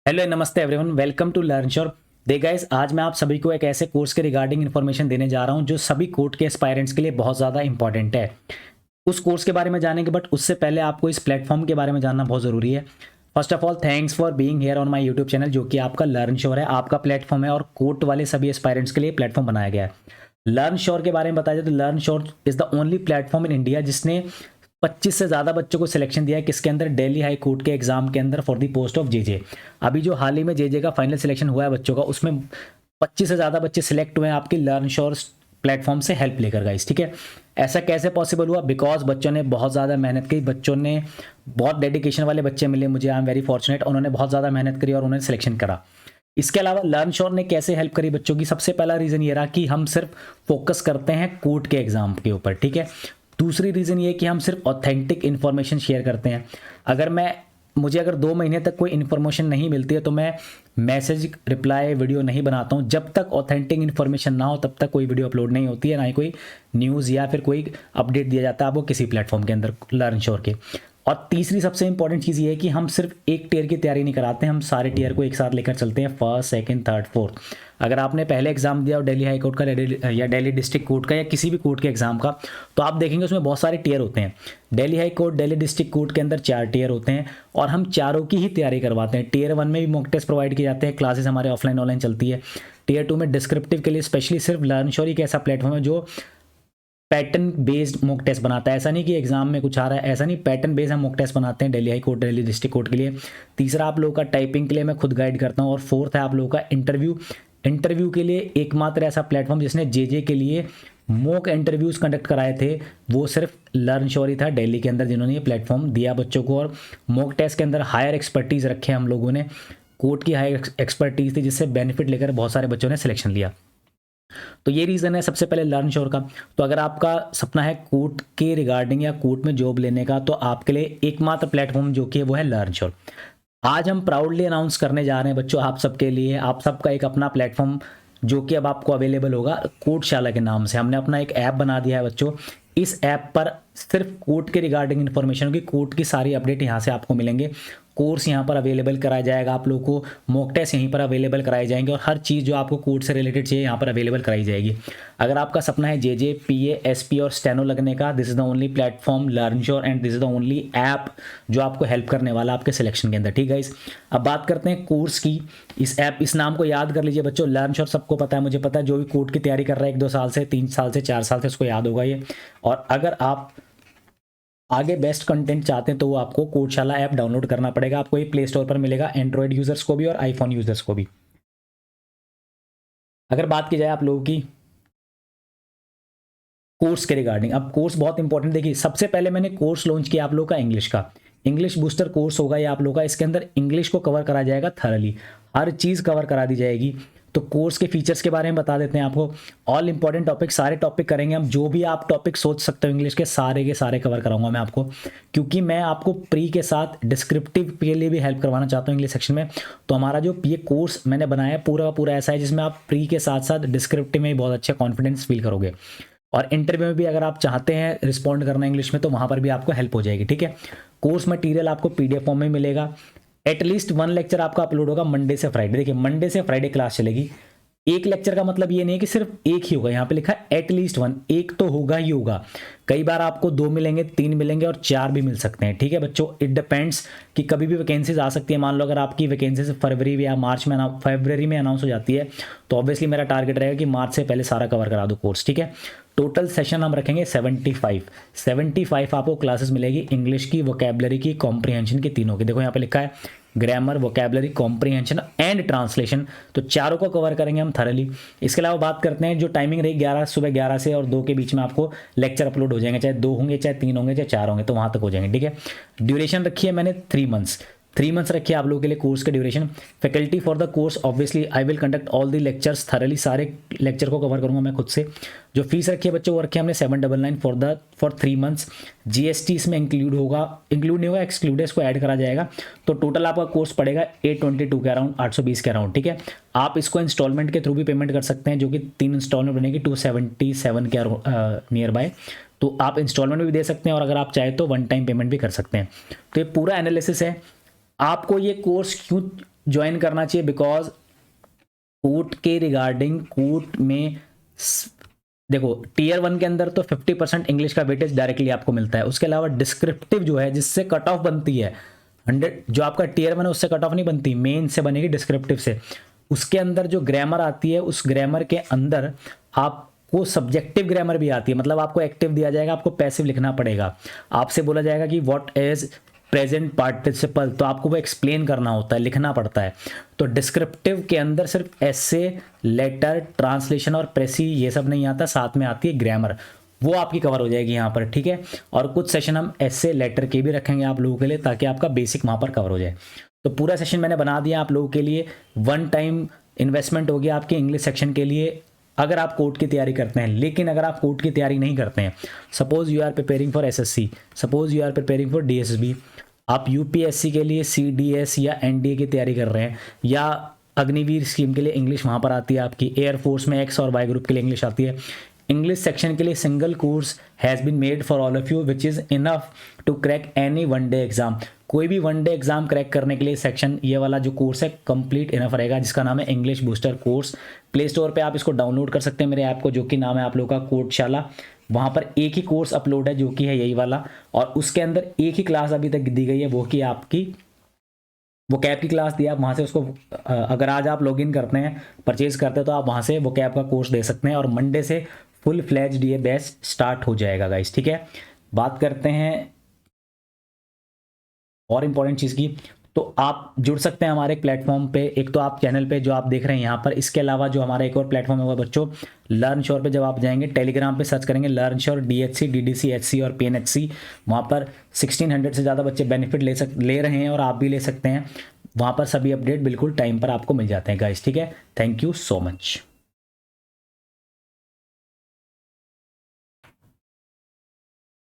Hello नमस्ते everyone, welcome to learn sure. Guys, आज मैं आप सभी को एक ऐसे कोर्स के रिगार्डिंग इन्फॉर्मेशन देने जा रहा हूं जो सभी कोर्ट के एस्पायरेंट्स के लिए बहुत ज़्यादा इंपॉर्टेंट है। उस कोर्स के बारे में जानेंगे, बट उससे पहले आपको इस प्लेटफॉर्म के बारे में जानना बहुत ज़रूरी है। First of all, thanks for being here on my YouTube channel, जो कि आपका लर्न श्योर है, आपका प्लेटफॉर्म है और कोर्ट वाले सभी एस्पायरेंट्स के लिए प्लेटफॉर्म बनाया गया है। लर्न श्योर के बारे में बताया जाए तो learn sure is the only platform in India जिसने 25 से ज़्यादा बच्चों को सिलेक्शन दिया है, किसके अंदर, दिल्ली हाई कोर्ट के एग्जाम के अंदर for the post of JJ. अभी जो हाल ही में जेजे का फाइनल सिलेक्शन हुआ है बच्चों का, उसमें 25 से ज़्यादा बच्चे सिलेक्ट हुए हैं आपकी लर्न श्योर प्लेटफॉर्म से हेल्प लेकर गाइस। ठीक है, ऐसा कैसे पॉसिबल हुआ? बिकॉज बच्चों ने बहुत ज़्यादा मेहनत की, बच्चों ने बहुत डेडिकेशन वाले बच्चे मिले मुझे, आई एम वेरी फॉर्चुनेट। उन्होंने बहुत ज़्यादा मेहनत करी और उन्होंने सिलेक्शन करा। इसके अलावा लर्न श्योर ने कैसे हेल्प करी बच्चों की? सबसे पहला रीज़न ये रहा कि हम सिर्फ फोकस करते हैं कोर्ट के एग्जाम के ऊपर। ठीक है, दूसरी रीज़न ये कि हम सिर्फ ऑथेंटिक इन्फॉर्मेशन शेयर करते हैं। मुझे अगर 2 महीने तक कोई इन्फॉर्मेशन नहीं मिलती है तो मैं मैसेज रिप्लाई वीडियो नहीं बनाता हूँ। जब तक ऑथेंटिक इन्फॉर्मेशन ना हो तब तक कोई वीडियो अपलोड नहीं होती है, ना ही कोई न्यूज़ या फिर कोई अपडेट दिया जाता है आपको किसी प्लेटफॉर्म के अंदर लर्न श्योर के। और तीसरी सबसे इंपॉर्टेंट चीज़ ये है कि हम सिर्फ एक टियर की तैयारी नहीं कराते, हम सारे टियर को एक साथ लेकर चलते हैं, फर्स्ट, सेकंड, थर्ड, फोर्थ। अगर आपने पहले एग्जाम दिया और दिल्ली हाई कोर्ट का या दिल्ली डिस्ट्रिक्ट कोर्ट का या किसी भी कोर्ट के एग्जाम का, तो आप देखेंगे उसमें बहुत सारे टियर होते हैं। Delhi high court, Delhi district court के अंदर 4 टियर होते हैं और हम चारों की ही तैयारी करवाते हैं। टियर 1 में भी मॉक टेस्ट प्रोवाइड किए जाते हैं, क्लासेस हमारे ऑफलाइन ऑनलाइन चलती है। टियर 2 में डिस्क्रिप्टिव के लिए स्पेशली सिर्फ लर्न श्योर एक ऐसा प्लेटफॉर्म है जो पैटर्न बेस्ड मॉक टेस्ट बनाता है। ऐसा नहीं कि एग्जाम में कुछ आ रहा है, ऐसा नहीं, पैटर्न बेस्ड हम मॉक टेस्ट बनाते हैं Delhi high court, Delhi district court के लिए। तीसरा आप लोगों का टाइपिंग के लिए मैं खुद गाइड करता हूँ। और फोर्थ है आप लोगों का इंटरव्यू के लिए एकमात्र ऐसा प्लेटफॉर्म जिसने जेजे के लिए मॉक इंटरव्यूज कंडक्ट कराए थे, वो सिर्फ लर्न श्योर ही था दिल्ली के अंदर, जिन्होंने ये प्लेटफॉर्म दिया बच्चों को। और मॉक टेस्ट के अंदर हायर एक्सपर्टीज़ रखे हम लोगों ने, कोर्ट की हायर एक्सपर्टीज़ थी जिससे बेनिफिट लेकर बहुत सारे बच्चों ने सिलेक्शन लिया। तो ये रीज़न है सबसे पहले लर्न श्योर का। तो अगर आपका सपना है कोर्ट के रिगार्डिंग या कोर्ट में जॉब लेने का, तो आपके लिए एकमात्र प्लेटफॉर्म जो कि है वो है लर्न श्योर। आज हम प्राउडली अनाउंस करने जा रहे हैं बच्चों आप सबके लिए, आप सबका एक अपना प्लेटफॉर्म जो कि अब आपको अवेलेबल होगा कोर्टशाला के नाम से। हमने अपना एक ऐप बना दिया है बच्चों। इस ऐप पर सिर्फ कोर्ट के रिगार्डिंग इन्फॉर्मेशन होगी, कोर्ट की सारी अपडेट यहाँ से आपको मिलेंगे। कोर्स यहाँ पर अवेलेबल कराया जाएगा आप लोगों को, मॉक टेस्ट यहीं पर अवेलेबल कराए जाएंगे और हर चीज़ जो आपको कोर्ट से रिलेटेड चाहिए यहाँ पर अवेलेबल कराई जाएगी। अगर आपका सपना है जेजे, पीए, एसपी और स्टेनो लगने का, this is the only platform learn sure and this is the only app जो आपको हेल्प करने वाला आपके सिलेक्शन के अंदर। ठीक है गाइस, अब बात करते हैं कोर्स की। इस नाम को याद कर लीजिए बच्चों, लर्न श्योर सबको पता है, मुझे पता है, जो भी कोर्ट की तैयारी कर रहा है 1-2 साल से, 3 साल से, 4 साल से, उसको याद होगा ये। और अगर आप आगे बेस्ट कंटेंट चाहते हैं तो वो आपको कोर्टशाला ऐप डाउनलोड करना पड़ेगा। आपको ये प्ले स्टोर पर मिलेगा, एंड्रॉयड यूजर्स को भी और आईफोन यूजर्स को भी। अगर बात की जाए आप लोगों की कोर्स के रिगार्डिंग, अब कोर्स बहुत इंपॉर्टेंट, देखिए सबसे पहले मैंने कोर्स लॉन्च किया आप लोगों का इंग्लिश का। इंग्लिश बूस्टर कोर्स होगा ये आप लोगों का। इसके अंदर इंग्लिश को कवर करा जाएगा थरली, हर चीज़ कवर करा दी जाएगी। तो कोर्स के फीचर्स के बारे में बता देते हैं आपको। ऑल इंपॉर्टेंट टॉपिक, सारे टॉपिक करेंगे हम, जो भी आप टॉपिक सोच सकते हो इंग्लिश के सारे कवर कराऊंगा मैं आपको, क्योंकि मैं आपको प्री के साथ डिस्क्रिप्टिव के लिए भी हेल्प करवाना चाहता हूँ इंग्लिश सेक्शन में। तो हमारा जो ये कोर्स मैंने बनाया है पूरा का पूरा ऐसा है जिसमें आप प्री के साथ साथ डिस्क्रिप्टिव में बहुत अच्छा कॉन्फिडेंस फील करोगे। और इंटरव्यू में भी अगर आप चाहते हैं रिस्पॉन्ड करना इंग्लिश में तो वहाँ पर भी आपको हेल्प हो जाएगी। ठीक है, कोर्स मटेरियल आपको पीडीएफ फॉर्म में मिलेगा। एटलीस्ट 1 लेक्चर आपका अपलोड होगा मंडे से फ्राइडे। देखिए मंडे से फ्राइडे क्लास चलेगी। एक लेक्चर का मतलब ये नहीं है कि सिर्फ एक ही होगा, यहाँ पे लिखा है एटलीस्ट 1, एक तो होगा ही होगा। कई बार आपको 2 मिलेंगे, 3 मिलेंगे और 4 भी मिल सकते हैं। ठीक है बच्चों, इट डिपेंड्स कि कभी भी वैकेंसीज आ सकती है। मान लो अगर आपकी वैकेंसीज फरवरी या फरवरी में अनाउंस हो जाती है तो ऑब्वियसली मेरा टारगेट रहेगा कि मार्च से पहले सारा कवर करा दो कोर्स। ठीक है, टोटल सेशन हम रखेंगे 75 आपको क्लासेस मिलेगी इंग्लिश की, वोकैबलरी की, कॉम्प्रीहेंशन की, तीनों की। देखो यहाँ पे लिखा है grammar, vocabulary, comprehension and translation, तो चारों को कवर करेंगे हम थरली। इसके अलावा बात करते हैं जो टाइमिंग रही सुबह 11 से और 2 के बीच में आपको लेक्चर अपलोड हो जाएंगे, चाहे 2 होंगे, चाहे 3 होंगे, चाहे 4 होंगे, तो वहाँ तक हो जाएंगे। ठीक है, ड्यूरेशन रखी है मैंने 3 मंथ्स रखिए आप लोगों के लिए कोर्स का duration. Faculty for the course, obviously I will conduct all the lectures thoroughly, सारे लेक्चर को कवर करूंगा मैं खुद से। जो फीस रखी है बच्चों वो रखी है हमने 799 फॉर 3 मंथ्स। जीएसटी इसमें इंक्लूड नहीं होगा, एक्सक्लूड है, इसको ऐड करा जाएगा। तो टोटल आपका कोर्स पड़ेगा 822 के अराउंड, 820 के अराउंड। ठीक है, आप इसको इंस्टॉलमेंट के थ्रू भी पेमेंट कर सकते हैं, जो कि 3 इंस्टॉलमेंट बनेगी 277 के नियर बाय। तो आप इंस्टॉलमेंट में भी दे सकते हैं और अगर आप चाहे तो 1 टाइम पेमेंट भी कर सकते हैं। तो ये पूरा एनालिसिस है। आपको ये कोर्स क्यों ज्वाइन करना चाहिए, बिकॉज कोर्ट के रिगार्डिंग कोर्ट में देखो टीयर 1 के अंदर तो 50% इंग्लिश का वेटेज डायरेक्टली आपको मिलता है। उसके अलावा डिस्क्रिप्टिव जो है जिससे कट ऑफ बनती है 100, जो आपका टीयर 1 है उससे कट ऑफ नहीं बनती, मेन से बनेगी डिस्क्रिप्टिव से। उसके अंदर जो ग्रामर आती है उस ग्रामर के अंदर आपको सब्जेक्टिव ग्रामर भी आती है, मतलब आपको एक्टिव दिया जाएगा, आपको पैसिव लिखना पड़ेगा। आपसे बोला जाएगा कि व्हाट इज प्रेजेंट पार्टिसिपल, तो आपको वो एक्सप्लेन करना होता है, लिखना पड़ता है। तो डिस्क्रिप्टिव के अंदर सिर्फ ऐसे, लेटर, ट्रांसलेशन और प्रेसी ये सब नहीं आता, साथ में आती है ग्रामर, वो आपकी कवर हो जाएगी यहाँ पर, ठीक है। और कुछ सेशन हम ऐसे लेटर के भी रखेंगे आप लोगों के लिए, ताकि आपका बेसिक वहाँ पर कवर हो जाए। तो पूरा सेशन मैंने बना दिया आप लोगों के लिए, 1 टाइम इन्वेस्टमेंट होगी आपके इंग्लिश सेक्शन के लिए अगर आप कोर्ट की तैयारी करते हैं। लेकिन अगर आप कोर्ट की तैयारी नहीं करते हैं, suppose you are preparing for SSC, suppose you are preparing for DSB, आप यूपीएससी के लिए सीडीएस या एनडीए की तैयारी कर रहे हैं, या अग्निवीर स्कीम के लिए इंग्लिश वहाँ पर आती है आपकी, एयरफोर्स में एक्स और वाई ग्रुप के लिए इंग्लिश आती है। इंग्लिश सेक्शन के लिए single course has been made for all of you which is enough to crack any 1 day exam. कोई भी 1 डे एग्जाम क्रैक करने के लिए सेक्शन ये वाला जो कोर्स है कंप्लीट इनफ रहेगा, जिसका नाम है English booster course. Play store पे आप इसको डाउनलोड कर सकते हैं मेरे ऐप को, जो कि नाम है आप लोगों का कोर्टशाला। वहाँ पर एक ही कोर्स अपलोड है जो कि है यही वाला, और उसके अंदर एक ही क्लास अभी तक दी गई है, वो कि आपकी वो कैब की क्लास दी है। आप वहाँ से उसको अगर आज आप लॉगिन करते हैं, परचेज करते हैं, तो आप वहाँ से वो कैब का कोर्स दे सकते हैं, और मंडे से full fledge DA batch start हो जाएगा गाइस, ठीक है। बात करते हैं और इम्पोर्टेंट चीज़ की, तो आप जुड़ सकते हैं हमारे एक प्लेटफॉर्म पे, एक तो आप चैनल पे जो आप देख रहे हैं यहाँ पर, इसके अलावा जो हमारा एक और प्लेटफॉर्म होगा बच्चों, लर्न श्योर पे जब आप जाएंगे, टेलीग्राम पे सर्च करेंगे learn sure DHC, DDC, HC और पीएनएचसी, वहाँ पर 1600 से ज़्यादा बच्चे बेनिफिट ले रहे हैं, और आप भी ले सकते हैं। वहाँ पर सभी अपडेट बिल्कुल टाइम पर आपको मिल जाते हैं गाइस, ठीक है। Thank you so much.